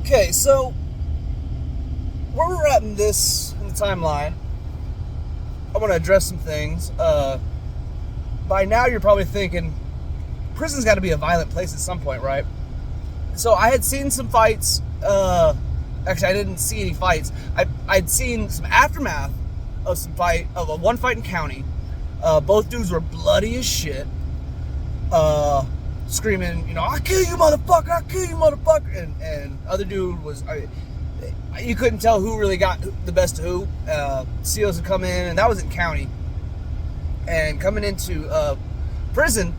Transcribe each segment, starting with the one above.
Okay, so where we're at in the timeline, I want to address some things. By now, you're probably thinking prison's got to be a violent place at some point, right? So I had seen some fights. Actually, I didn't see any fights. I'd seen some aftermath of one fight in county. Both dudes were bloody as shit, screaming, "I'll kill you, motherfucker! I'll kill you, motherfucker!" And other dude was, you couldn't tell who really got the best of who. COs would come in, and that was in county. And coming into prison,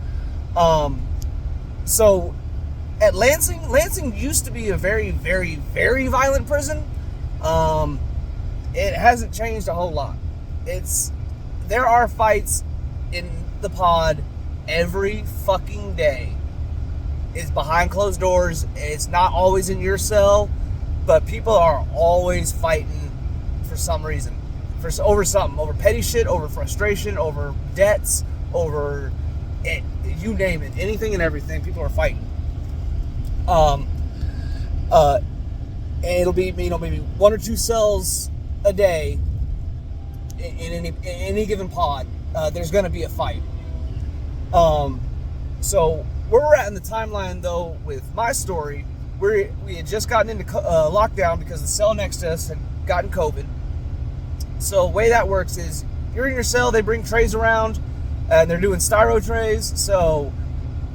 so at Lansing used to be a very, very, very violent prison. It hasn't changed a whole lot. There are fights in the pod every fucking day. It's behind closed doors. It's not always in your cell, but people are always fighting for some reason. Over something. Over petty shit, over frustration, over debts, over it, you name it. Anything and everything, people are fighting. And it'll be, maybe one or two cells a day in any given pod. There's going to be a fight. So where we're at in the timeline, though, with my story, we had just gotten into lockdown because the cell next to us had gotten COVID. So the way that works is you're in your cell, they bring trays around, and they're doing styro trays. So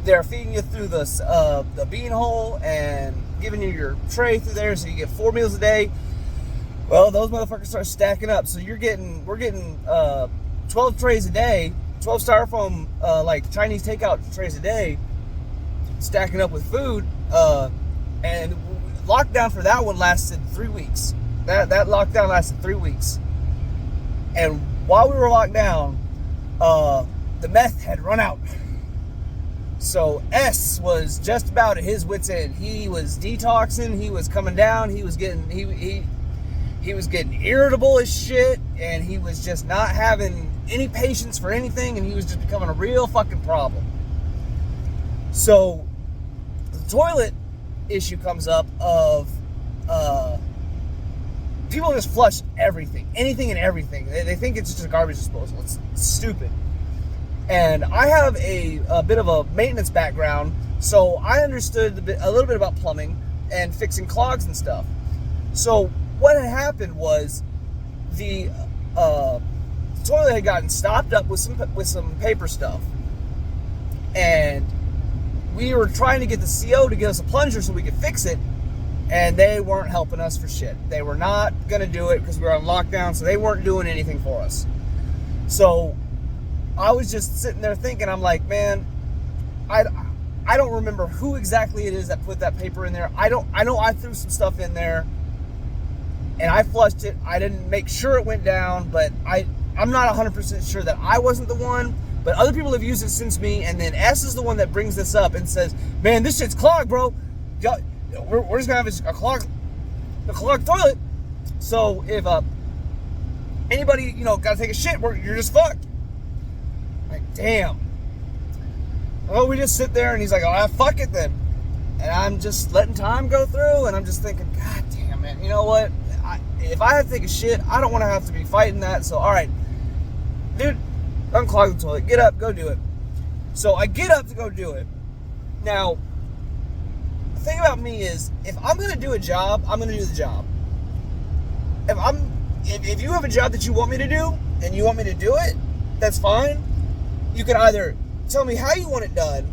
they're feeding you through the bean hole and giving you your tray through there, so you get 4 meals a day. Well, those motherfuckers start stacking up. So we're getting 12 trays a day, 12 styrofoam like Chinese takeout trays a day, stacking up with food. And lockdown for that one lasted 3 weeks. That lockdown lasted 3 weeks. And while we were locked down, the meth had run out. So S was just about at his wit's end. He was detoxing. He was coming down. He was getting he was getting irritable as shit, and he was just not having any patience for anything, and he was just becoming a real fucking problem. So the toilet issue comes up of people just flush anything and everything. They think it's just a garbage disposal. It's stupid. And I have a bit of a maintenance background, so I understood a little bit about plumbing and fixing clogs and stuff. So what had happened was the toilet had gotten stopped up with some paper stuff, and we were trying to get the CO to give us a plunger so we could fix it, and they weren't helping us for shit. They were not going to do it because we were on lockdown, so they weren't doing anything for us. So I was just sitting there thinking, I'm like, man, I don't remember who exactly it is that put that paper in there. I know I threw some stuff in there, and I flushed it. I didn't make sure it went down, but I'm not 100% sure that I wasn't the one. But other people have used it since me, and then S is the one that brings this up and says, man, this shit's clogged, bro. We're just going to have a clogged toilet. So if anybody, got to take a shit, you're just fucked. Like, damn. Well, we just sit there, and he's like, oh, fuck it then. And I'm just letting time go through, and I'm just thinking, God damn, man, you know what? If I have to take a shit, I don't want to have to be fighting that. So, all right, dude, unclog the toilet. Get up, go do it. So I get up to go do it. Now, the thing about me is, if I'm going to do a job, I'm going to do the job. If you have a job that you want me to do, and you want me to do it, that's fine. You can either tell me how you want it done,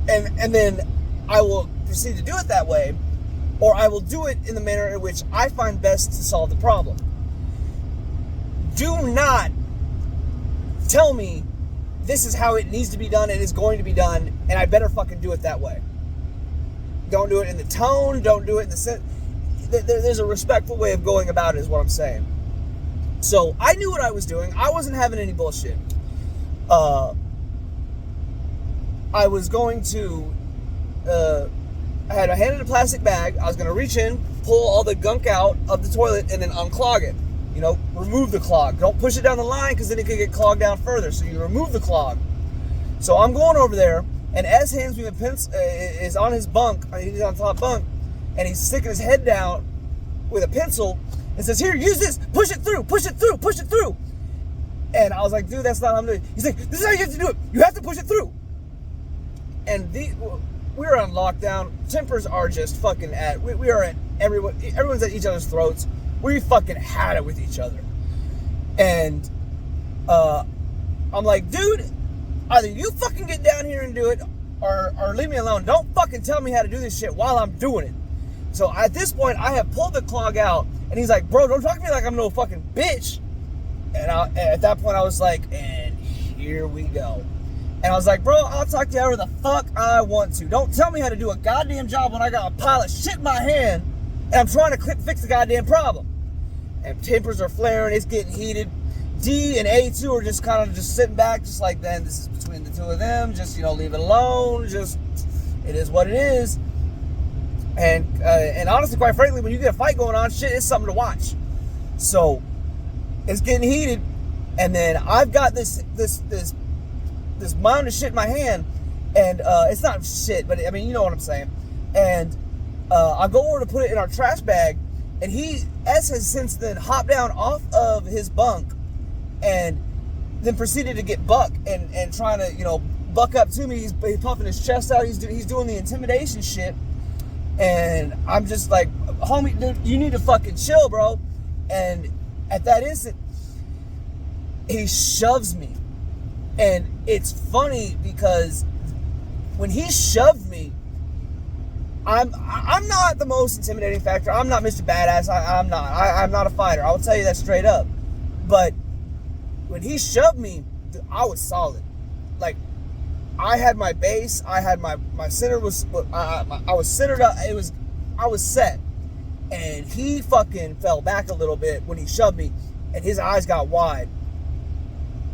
and then I will proceed to do it that way, or I will do it in the manner in which I find best to solve the problem. Do not tell me this is how it needs to be done, it is going to be done, and I better fucking do it that way. Don't do it in the tone, don't do it in the sense. There's a respectful way of going about it, is what I'm saying. So I knew what I was doing. I wasn't having any bullshit. I was going to, I had a hand in a plastic bag. I was going to reach in, pull all the gunk out of the toilet, and then unclog it. Remove the clog. Don't push it down the line, because then it could get clogged down further. So you remove the clog. So I'm going over there, and S hands me a pencil, is on his bunk. He's on top bunk, and he's sticking his head down with a pencil and says, "Here, use this, push it through, push it through, push it through." And I was like, "Dude, that's not how I'm doing." He's like, "This is how you have to do it. You have to push it through." And we're on lockdown. Tempers are just fucking we are at everyone's at each other's throats. We fucking had it with each other. And I'm like, "Dude, either you fucking get down here and do it, or leave me alone. Don't fucking tell me how to do this shit while I'm doing it." So at this point, I have pulled the clog out, and he's like, "Bro, don't talk to me like I'm no fucking bitch." And at that point, I was like, and here we go. And I was like, "Bro, I'll talk to you however the fuck I want to. Don't tell me how to do a goddamn job when I got a pile of shit in my hand, and I'm trying to fix the goddamn problem." And tempers are flaring, it's getting heated. D and A2 are just kind of just sitting back, just like, "Then this is between the two of them. Just, leave it alone. Just, it is what it is." And honestly, quite frankly, when you get a fight going on, shit, it's something to watch. So it's getting heated, and then I've got this mound of shit in my hand, and it's not shit, but I mean, you know what I'm saying. And I go over to put it in our trash bag, and S has since then hopped down off of his bunk, and then proceeded to get buck and trying to buck up to me. He's puffing his chest out. He's doing the intimidation shit, and I'm just like, "Homie, dude, you need to fucking chill, bro." And at that instant, he shoves me. And it's funny because when he shoved me, I'm not the most intimidating factor. I'm not Mr. Badass. I'm not a fighter. I will tell you that straight up. But when he shoved me, I was solid. Like, I had my base. I had my center was. I was centered up. I was set. And he fucking fell back a little bit when he shoved me, and his eyes got wide.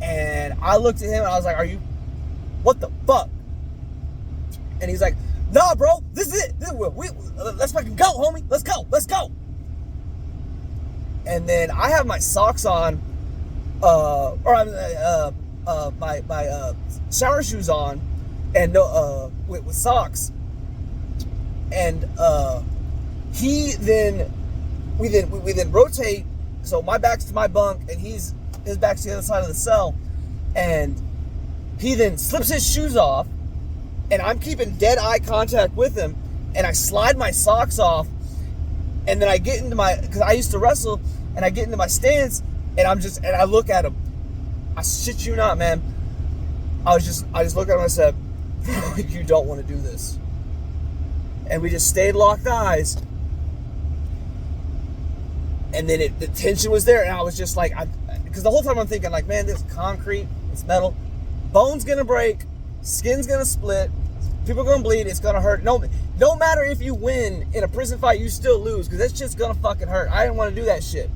And I looked at him and I was like, "What the fuck?" And he's like, "Nah, bro, this is it. Let's fucking go, homie. Let's go. And then I have my socks on, my shower shoes on, and with socks. And we then rotate. So my back's to my bunk, and his back's to the other side of the cell, and he then slips his shoes off, and I'm keeping dead eye contact with him, and I slide my socks off, and then I get into because I used to wrestle, and I get into my stance, and I look at him. I shit you not, man. I just looked at him and I said, "You don't want to do this." And we just stayed locked eyes. And then the tension was there, and I was just like, because the whole time I'm thinking, like, man, this is concrete, it's metal, bone's gonna break, skin's gonna split, people are gonna bleed, it's gonna hurt. No matter if you win in a prison fight, you still lose, because that's just gonna fucking hurt. I didn't want to do that shit.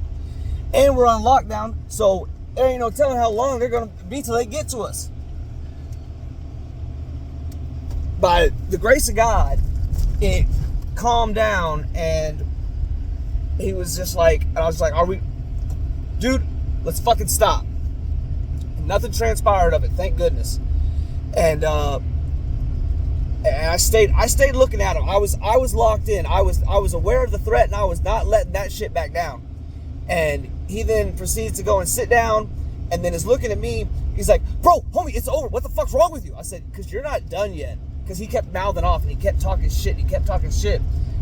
And we're on lockdown, so there ain't no telling how long they're gonna be till they get to us. By the grace of God, it calmed down, and he was just like, and I was like, "Dude, let's fucking stop." And nothing transpired of it, thank goodness. And I stayed looking at him. I was locked in. I was aware of the threat, and I was not letting that shit back down. And he then proceeds to go and sit down, and then is looking at me. He's like, "Bro, homie, it's over. What the fuck's wrong with you?" I said, "Because you're not done yet." Because he kept mouthing off, and he kept talking shit,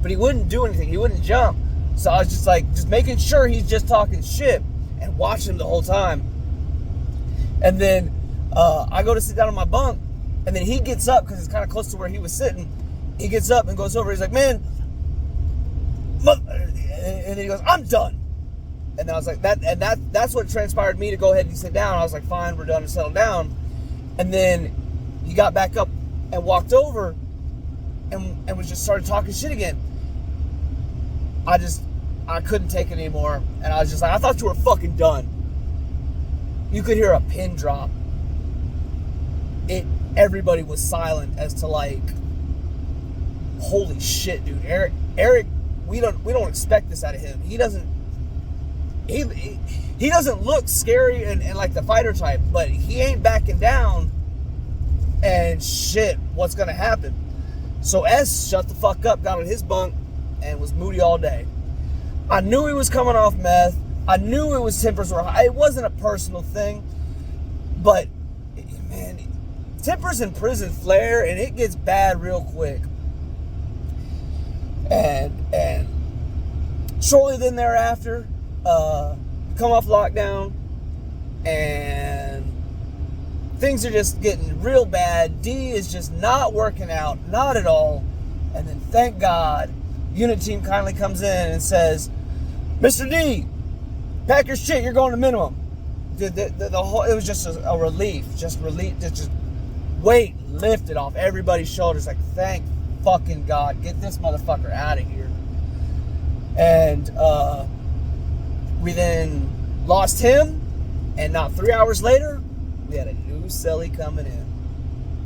but he wouldn't do anything. He wouldn't jump. So I was just making sure he's just talking shit and watching him the whole time. And then I go to sit down on my bunk, and then he gets up because it's kind of close to where he was sitting. He gets up and goes over. He's like, "Man," and then he goes, "I'm done." And I was like, that's what transpired me to go ahead and sit down. I was like, "Fine, we're done," and settle down. And then he got back up and walked over and was just started talking shit again. I couldn't take it anymore, and I was just like, "I thought you were fucking done." You could hear a pin drop. Everybody was silent as to like, holy shit, dude. Eric, we don't expect this out of him. He doesn't look scary and like the fighter type, but he ain't backing down. And shit, what's gonna happen? So S shut the fuck up, got on his bunk, and was moody all day. I knew he was coming off meth. I knew it was tempers were high. It wasn't a personal thing, but man, tempers in prison flare, and it gets bad real quick. And shortly then thereafter, come off lockdown, and things are just getting real bad. D is just not working out, not at all. And then thank God, unit team kindly comes in and says, Mr. D, pack your shit, you're going to minimum. The whole, it was just a relief, just weight lifted off everybody's shoulders. Like, thank fucking God, get this motherfucker out of here. And we then lost him, and not 3 hours later, we had a new cellie coming in.